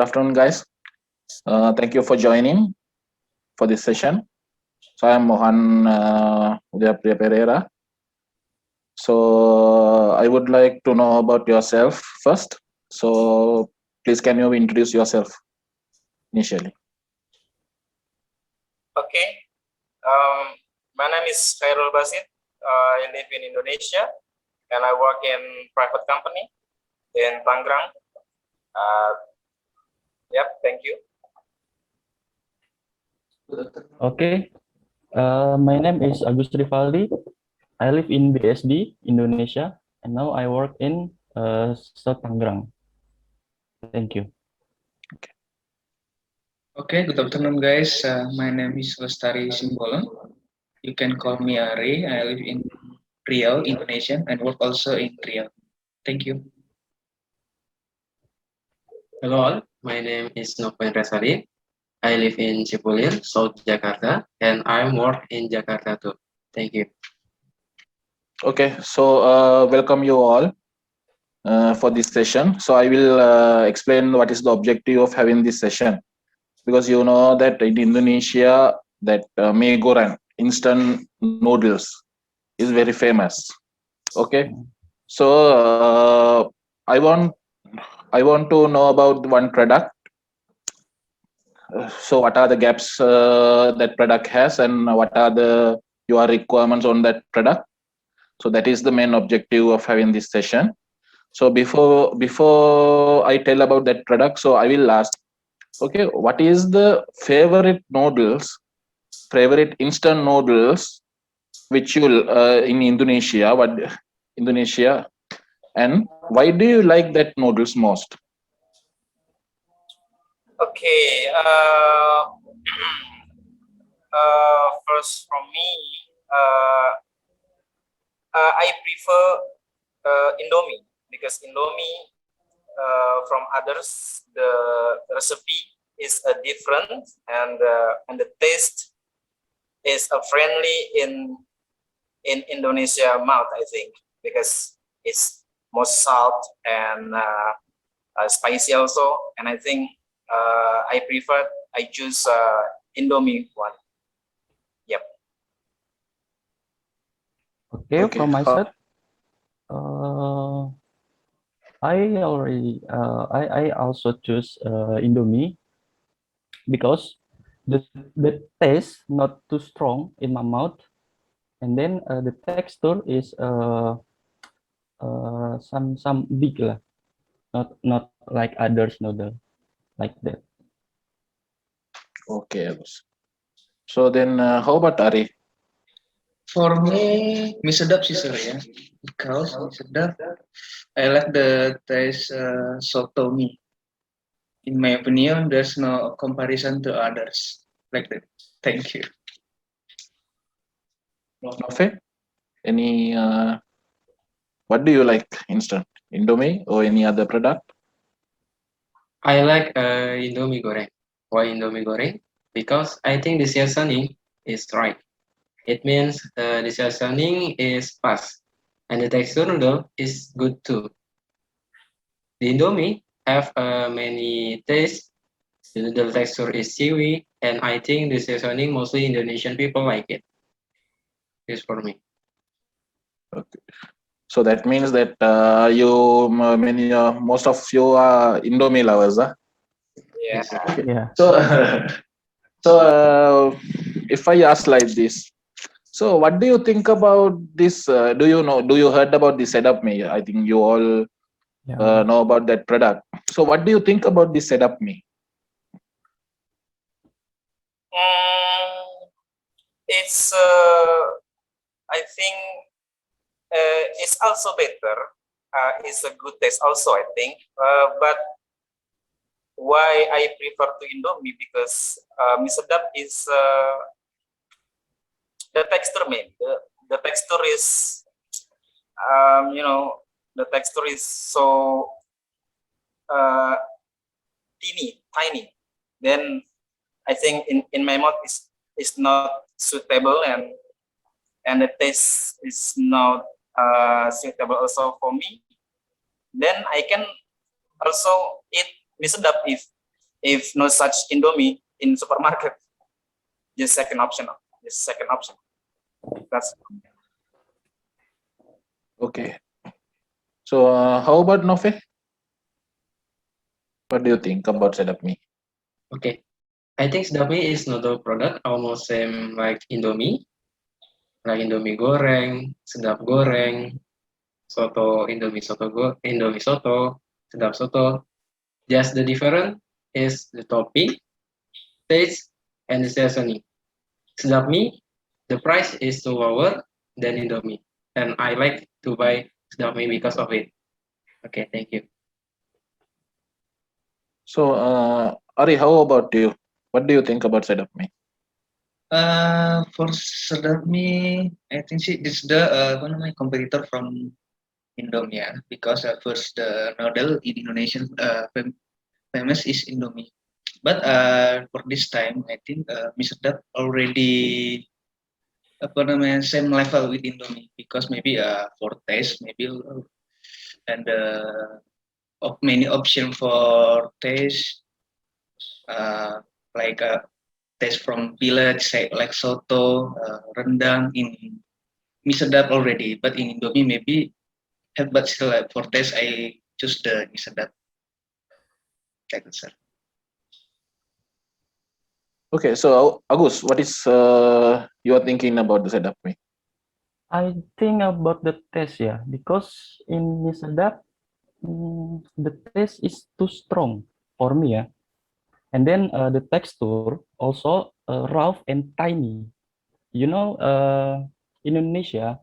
Good afternoon, guys. Thank you for joining for this session. So I am Mohan Udayapriya Pereira. So I would like to know about yourself first. So please, can you introduce yourself initially? Okay. My name is Khairul Basit. I live in Indonesia and I work in private company in Tangerang. Thank you. Okay, my name is Agus Rivaldi. I live in BSD, Indonesia, and now I work in South Tangerang. Thank you. Okay, good afternoon, guys. My name is Lestari Simbolon. You can call me Ari. I live in Riau, Indonesia, and work also in Riau. Thank you. Hello all, my name is Noven Resali. I live in Cipulir, South Jakarta, and I work in Jakarta too. Thank you. Okay, so welcome you all for this session. So I will explain what is the objective of having this session, because you know that in Indonesia that mee goreng, instant noodles, is very famous. Okay, so I want to know about one product. So what are the gaps that product has, and what are your requirements on that product? So that is the main objective of having this session. So before I tell about that product, so I will ask, okay, what is the favorite instant noodles which you in Indonesia? Indonesia, and why do you like that noodles most? Okay. First from me, I prefer Indomie, because Indomie from others, the recipe is different, and the taste is friendly in Indonesia mouth, I think, because it's more salt and spicy also, and I think I choose Indomie one. Yep. Okay, from my side, I also choose Indomie because the taste not too strong in my mouth, and then the texture is some big lah, not like others noodle like that. Okay, so then how about Ari? For me, mie sedap sih sir ya, because mie sedap, I like the taste soto mie. In my opinion, there's no comparison to others like that. Thank you. Nove, any what do you like instant? Indomie or any other product? I like Indomie goreng. Why Indomie goreng? Because I think the seasoning is right. It means the seasoning is fast, and the texture noodle is good too. The Indomie have many tastes. The noodle texture is chewy, and I think the seasoning mostly Indonesian people like it. This for me. Okay. So that means that most of you are Indomie lovers, huh? Yeah. Yeah. So if I ask like this, so what do you think about this? Do you heard about the setup me? I think you all know about that product. So what do you think about this setup me? It's I think it's also better. It's a good taste also, I think. But why I prefer to Indomie, because mie sedap is the texture, man. The texture is the texture is so tiny. Then I think in my mouth is not suitable, and the taste is not suitable also for me. Then I can also eat mie sedap if no such Indomie in supermarket, just second option. Just second option. That's Okay. So how about Nofe? What do you think about Sedap Me? Okay, I think Sedapmi is another product almost same like Indomie goreng, sedap goreng, soto Indomie soto, sedap soto. Just the difference is the topping, taste, and the seasoning. Sedap me, the price is too lower than Indomie, and I like to buy Sedap me because of it. Okay, thank you. So Ari, how about you? What do you think about Sedap Me? For Sedap Me, I think this is the competitor from Indomie, yeah, because first the noodle in Indonesia famous is Indomie. But for this time, I think Mie Sedap already same level with Indomie because maybe for taste maybe and of many option for taste like taste from village like soto, rendang in Mie Sedap already, but in Indomie maybe have but still for taste I choose the Mie Sedap. Like that, sir. Okay, so Agus, what is your thinking about the Sedap Me? I think about the taste, yeah, because in mie sedap, the taste is too strong for me, yeah. And then the texture also rough and tiny. You know, Indonesia,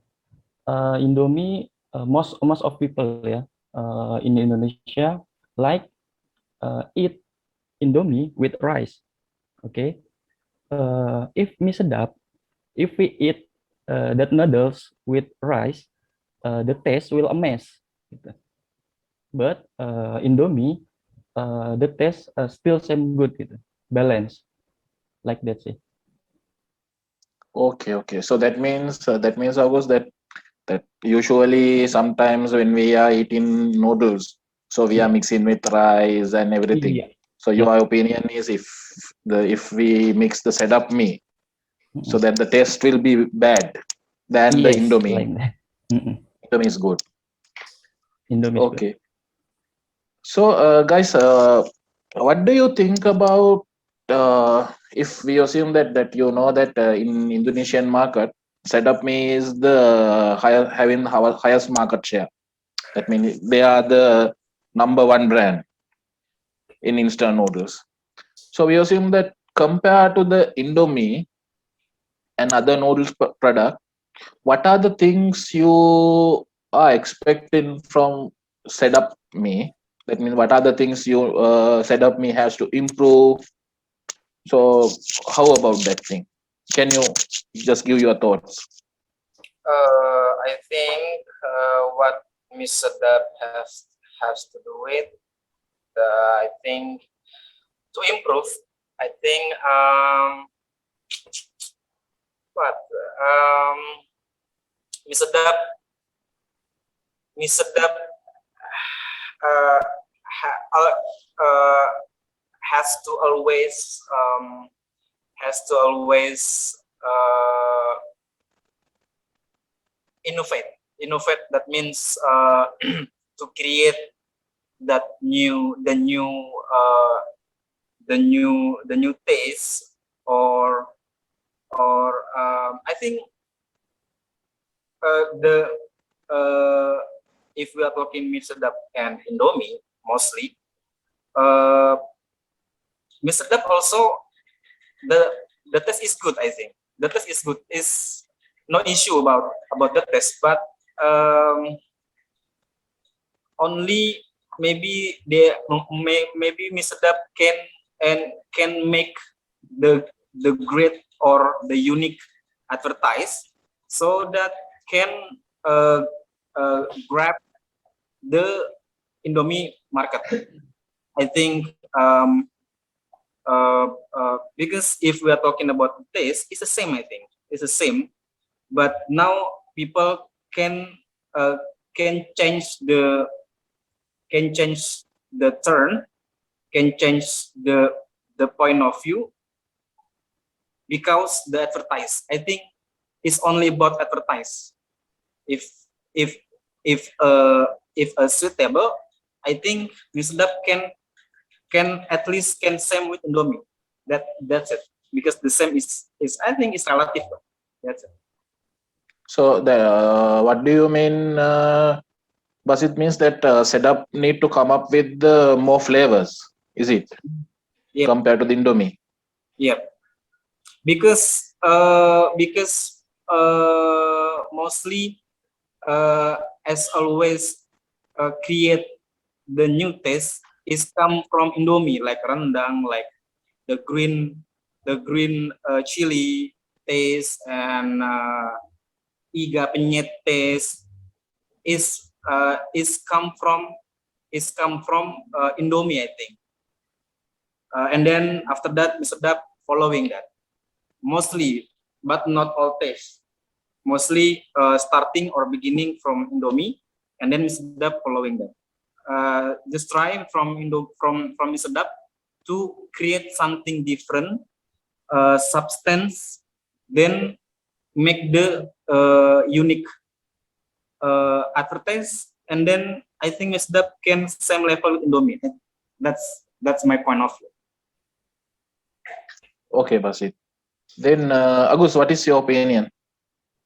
Indomie, most of people, yeah, in Indonesia like eat Indomie with rice. Okay, if mie sedap, if we eat that noodles with rice, the taste will a mess. Gitu. But Indomie, the taste still same good gitu, balance like that sih. Okay. So that means Agus, that usually sometimes when we are eating noodles, so we are mixing with rice and everything. Iya. So your opinion is if we mix the Sedap Me, so that the taste will be bad than the Yes, Indomie. like that. Indomie is good. Indomie is good. Okay. So guys, what do you think about if we assume that you know that in Indonesian market, Sedap Me is the having our highest market share. That means they are the number one brand in instant noodles. So we assume that compared to the Indomie and other noodles product, what are the things you are expecting from Sedap Me? That means what are the things you Sedap Me has to improve? So how about that thing? Can you just give your thoughts? I think what Miss Sedap has to do with I think to improve. I think what Miss Sedap uh, has to always innovate. That means to create that the new taste or I think the if we are talking Mie Sedap and Indomie mostly, Mie Sedap also the taste is good. I think the taste is good. Is no issue about the taste, but only maybe maybe Mie Sedap can make the great or the unique advertise so that can grab the Indomie market. I think because if we are talking about taste, it's the same. I think it's the same, but now people can change the turn can change the point of view because the advertise. I think it's only about advertise. If if if a suitable, I think Misdap can at least can same with Indomie. That's it. Because the same is I think it's relative. That's it. So what do you mean? But it means that setup need to come up with more flavors, is it? Yep. Compared to the Indomie. Yeah. Because mostly as always create the new taste is come from Indomie, like rendang, like the green chili taste, and iga penyet taste is come from Indomie, I think. And then after that, Sedap following that, mostly, but not all taste. Mostly starting or beginning from Indomie, and then Sedap following that. Just try from Sedap to create something different, substance, then make the unique advertise, and then I think Sedap can same level with Indomie. That's my point of view. Okay, Basit. Then Agus, what is your opinion?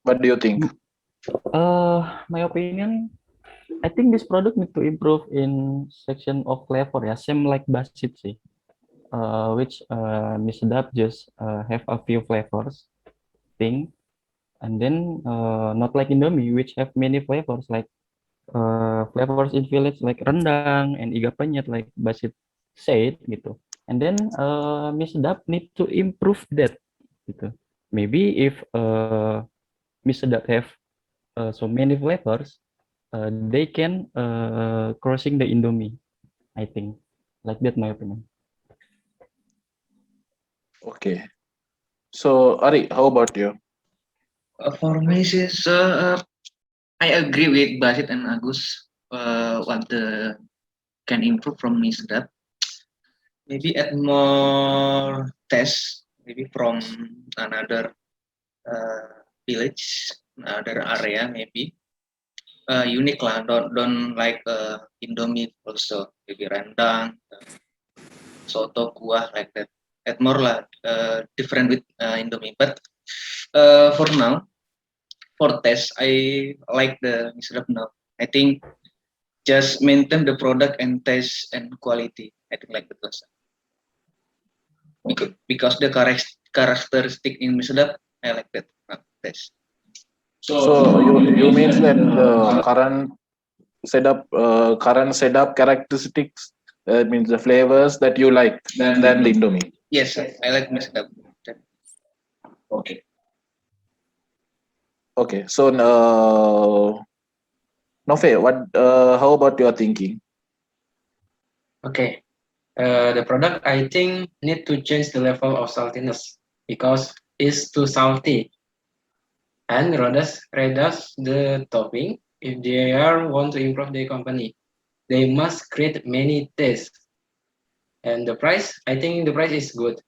What do you think? My opinion, I think this product need to improve in section of flavor, ya, same like Basit sih. Which Miss Sedap just have a few flavors thing, and then not like Indomie, which have many flavors like flavors in village like rendang and iga penyet like Basit said gitu. And then Miss Sedap need to improve that gitu. Maybe if Miss Sedap have so many flavors, they can crossing the Indomie, I think. Like that, my opinion. Okay. So Ari, how about you? For me, sis, I agree with Basit and Agus. What the can improve from Misdap. Maybe add more tests, maybe from another village, another area, maybe unique lah. Don't like Indomie also, maybe rendang, soto, kuah like that. Add more lah, different with Indomie. But for now, for test, I like the Misdap now. I think just maintain the product and taste and quality. I think like that. Because the characteristic in Misdap, I like that taste. So you means that the current setup characteristics means the flavors that you like than the Indomie. Yes, I like Misdap. Okay. Okay. So Nofe, what? How about your thinking? Okay. The product I think need to change the level of saltiness because it's too salty. And reduce the topping if they want to improve their company. They must create many tastes. And the price, I think the price is good.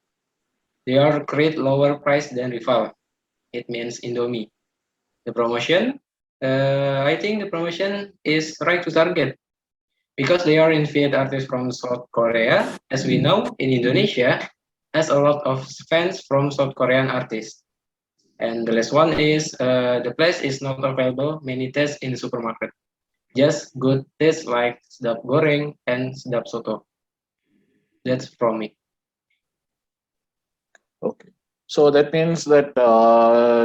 They are create lower price than rival. It means Indomie. The promotion, I think the promotion is right to target because they are invite artists from South Korea. As we know, in Indonesia, has a lot of fans from South Korean artists. And the last one is the place is not available many tests in the supermarket. Just good taste like sedap goreng and sedap soto. That's from me. Okay. So that means that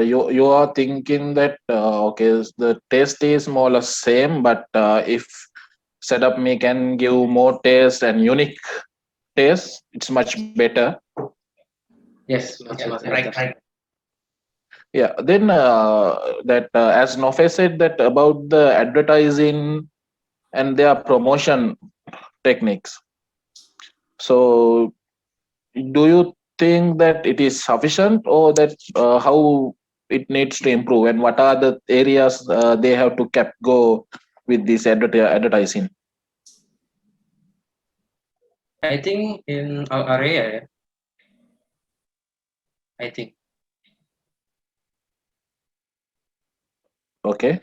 you are thinking that okay, the taste is more or less same, but if setup me can give more taste and unique taste, it's much better. Yes, much Right. Yeah. Then that as Nofe said that about the advertising and their promotion techniques. So do you think that it is sufficient, or that how it needs to improve, and what are the areas they have to go with this advertising? I think in our area, I think. Okay.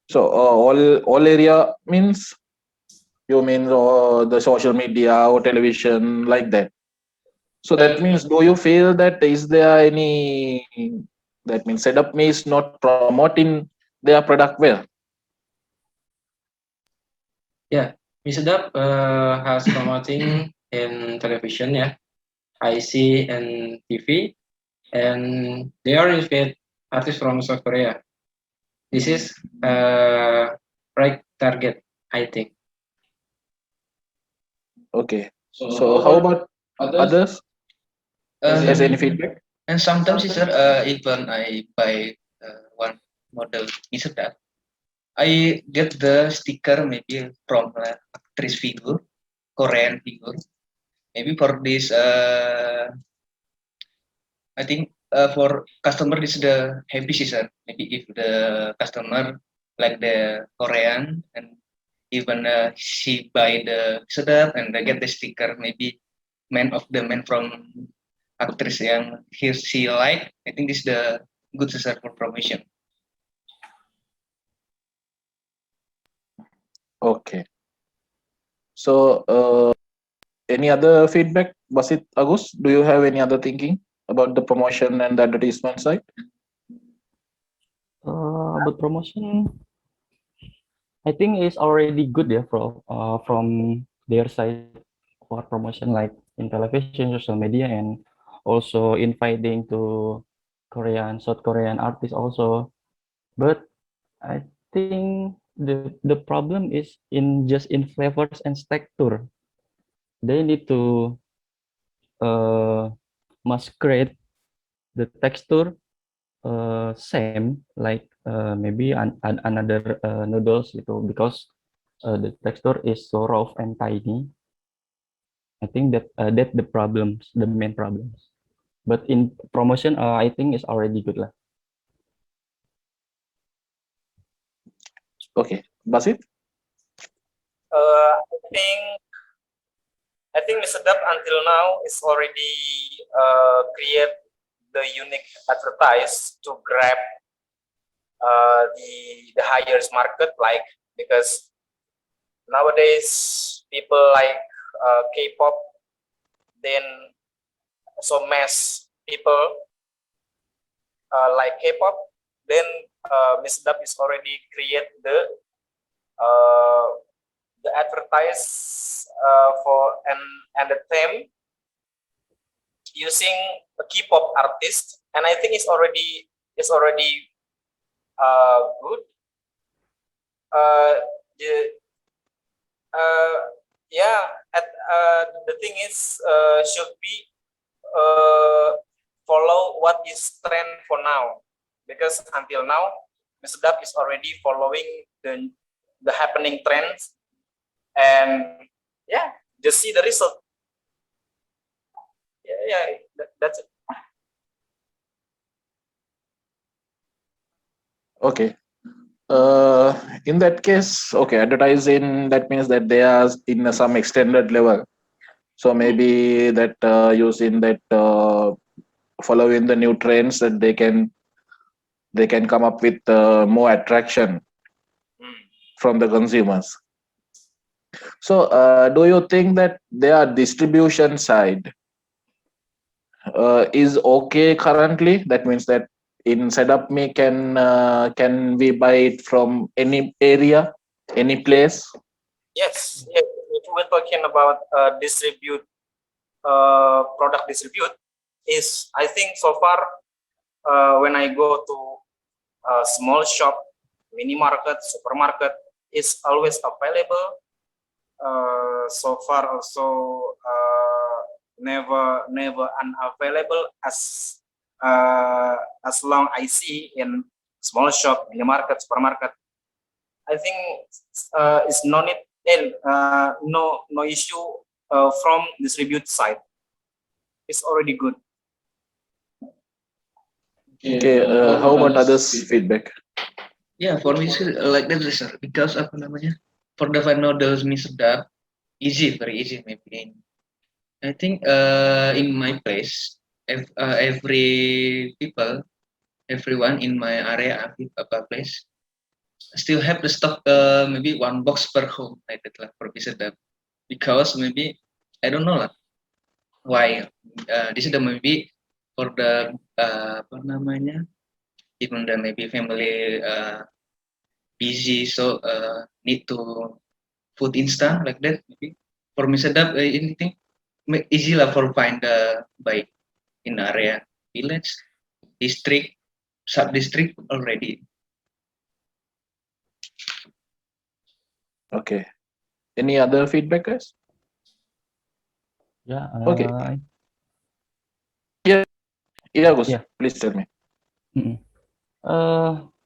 So all area means you mean the social media or television like that. So that means, do you feel that is there any, that means setup me is not promoting their product well? Yeah, Misedap has promoting in television, yeah, IC and TV, and they are invite artists from South Korea. This is right target, I think. Okay. So how about others? Has any feedback? And sometimes, sir, even I buy one model Misedap, I get the sticker maybe from actress figure, Korean figure. Maybe for this, I think for customer this is the happy season. Maybe if the customer like the Korean and even she buy the sedap and they get the sticker, maybe man from actress yang she like. I think this is the good season for promotion. Okay. So any other feedback? Basit, Agus, do you have any other thinking about the promotion and the advertisement side? About promotion, I think it's already good, yeah, from their side for promotion, like in television, social media, and also inviting to Korean, South Korean artists also. But I think the problem is in flavors and texture. They need to must create the texture same like maybe another noodles gitu, because the texture is so rough and tiny. I think that the main problems. But in promotion, I think it's already good lah. Okay. Basit? I think Mr. Dap until now is already create the unique advertise to grab the highest market, like, because nowadays people like K-pop, then so mass people like K-pop, then Mr. Dap is already create the advertise for and the theme using a K-pop artist, and I think it's already good. Yeah, the thing is should be follow what is trend for now, because until now Mr. Dap is already following the happening trends, and yeah, just see the result. Yeah, that's it. Okay. In that case, okay, advertising, that means that they are in some extended level. So maybe that using that following the new trends, that they can come up with more attraction from the consumers. So do you think that their distribution side is okay currently? That means that in setup me can we buy it from any area, any place? Yes, yes. If we're talking about product distribute, is, I think so far when I go to a small shop, mini market, supermarket, is always available. So far also never unavailable as long I see in small shop, mini market, supermarket. I think it's no need, no issue from distribute side. It's already good. Okay, how about others' feedback? Yeah, for me sih like that sir, because apa namanya, for the final noodles mie sedap, easy, very easy maybe. I think in my place, everyone in my area, place, still have the stock maybe one box per home like that lah for Sedap. Because maybe I don't know lah why this is the maybe for the apa namanya, even the maybe family busy, so need to food instant like that maybe for Sedap anything easy lah for find the buy in area village district sub district already. Okay. Any other feedback, guys? Yeah. Okay. Yeah, Gus. Yeah. Please tell me.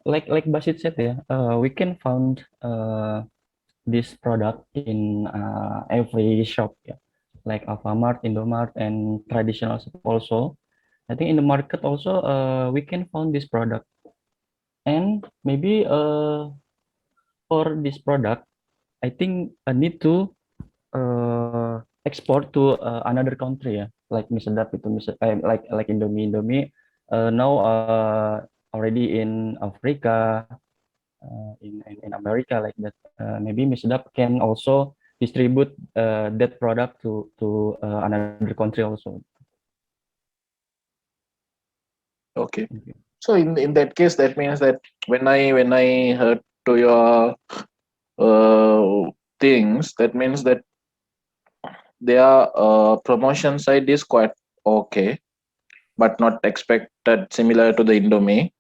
Like Basit said, yeah, we can find this product in every shop, yeah, like Alfamart, Indomart, and traditional shop also. I think in the market also we can find this product, and maybe for this product, I think I need to export to another country, yeah, like Mie Sedap itu like Indomie now already in Africa, in America like that. Maybe Mie Sedap can also distribute that product to another country also. Okay. Thank you. So in that case, that means that when I heard to your things, that means that their promotion side is quite okay, but not expected similar to the Indomie.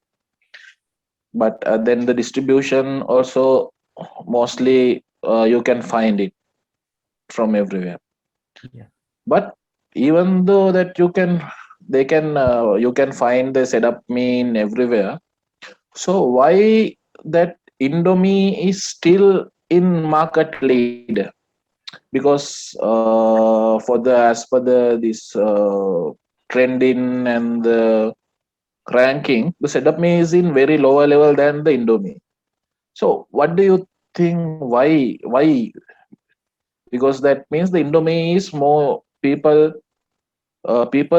But then the distribution also mostly you can find it from everywhere. Yeah. But even though that you can find the Sedap mean everywhere. So why that Indomie is still in market leader? Because as per this trending and the ranking, the Sedap mean is in very lower level than the Indomie. So what do you think? Why? Because that means the Indomie is more people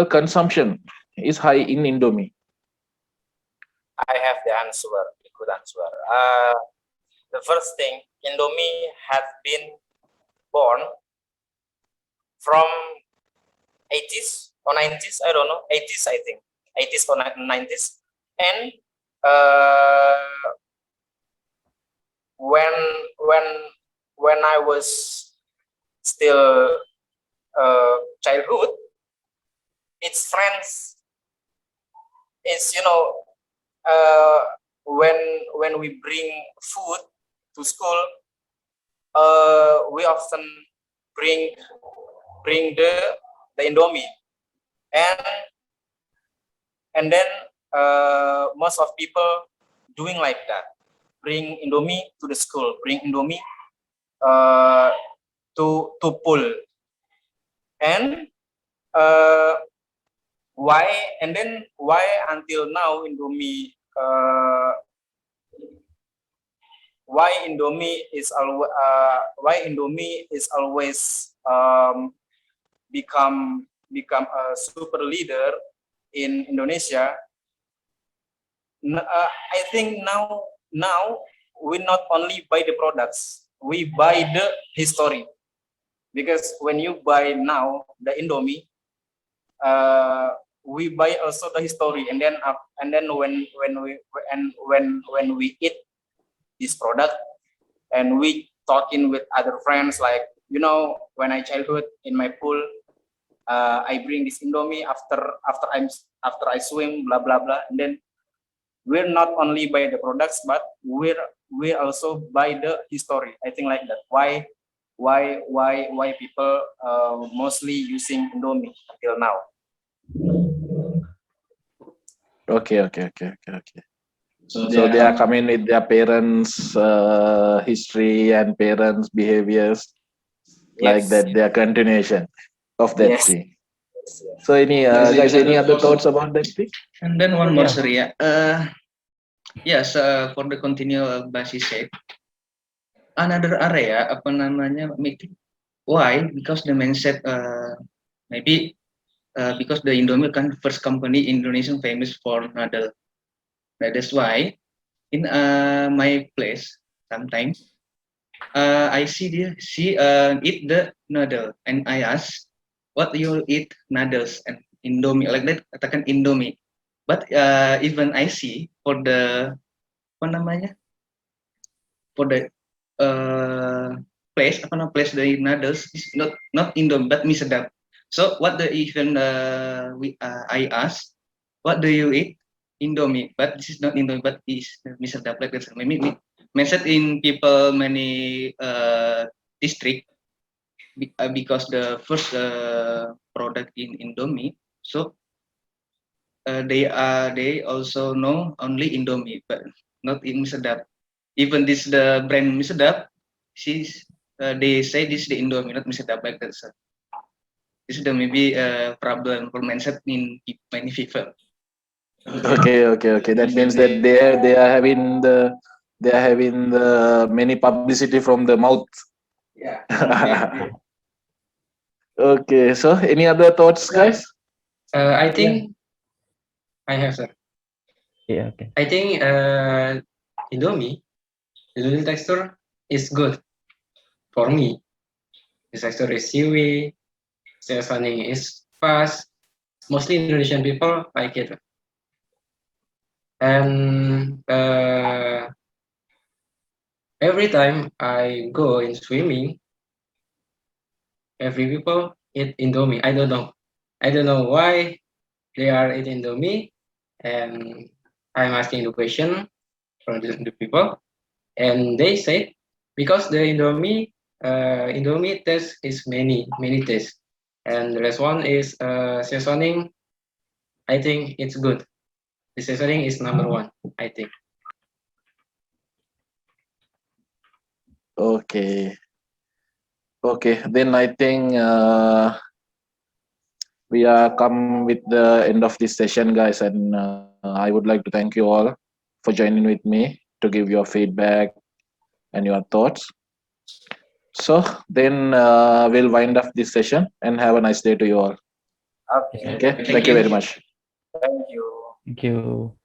consumption is high in Indomie. I have the answer, the good answer. The first thing, Indomie has been born from 80s or 90s, I don't know, 80s I think, 80s or 90s, and when I was still childhood, its friends is when we bring food to school, we often bring the Indomie, and then most of people doing like that, bring Indomie to the school, bring Indomie to pull, and why until now Indomie why Indomie is always become a super leader in Indonesia. I think now we not only buy the products, we buy the history, because when you buy now the Indomie, we buy also the history, and then when we eat this product and we talking with other friends, like when I childhood in my pool, I bring this Indomie after I swim, blah blah blah, and then we're not only buy the products, but we also buy the history. I think like that. Why people mostly using Indomie until now? Okay. So they are coming with their parents' history and parents' behaviors, like that. Their continuation of that thing. So any guys, any other thoughts about that thing? And then one more, sorry, yes, for the continual basis said, another area apa namanya, maybe Why? Because the mindset maybe because the Indomie kan first company in Indonesia famous for noodle. That's why in my place sometimes I see eat the noodle and I ask what you eat noodles and Indomie like that katakan Indomie. But even I see for the apa namanya for the place the noodles is not Indomie but mie sedap. So what the even I ask what do you eat Indomie but this is not Indomie but is mie sedap like that. Maybe mentioned in people many district because the first product in Indomie so they also know only Indomie but not in mie sedap. Even this the brand mie sedap, they say this the Indomie not mie sedap like that. So this is the maybe problem for mindset in many people. Okay. That means that they are having the many publicity from the mouth. Yeah. Okay. So any other thoughts, guys? I think I have, sir. Yeah, okay. I think Indomie, the noodle texture is good for me. The texture is chewy, seasoning is fast. Mostly Indonesian people like it. And every time I go in swimming, every people eat Indomie. I don't know why they are eating Indomie. And I'm asking the question from the people, and they say because the Indomie taste is many tastes, and the last one is seasoning. I think it's good. The seasoning is number one, I think. Okay. Then I think we are come with the end of this session, guys, and I would like to thank you all for joining with me to give your feedback and your thoughts. So then we'll wind up this session and have a nice day to you all. Okay. Okay. Thank you very much. Thank you. Thank you.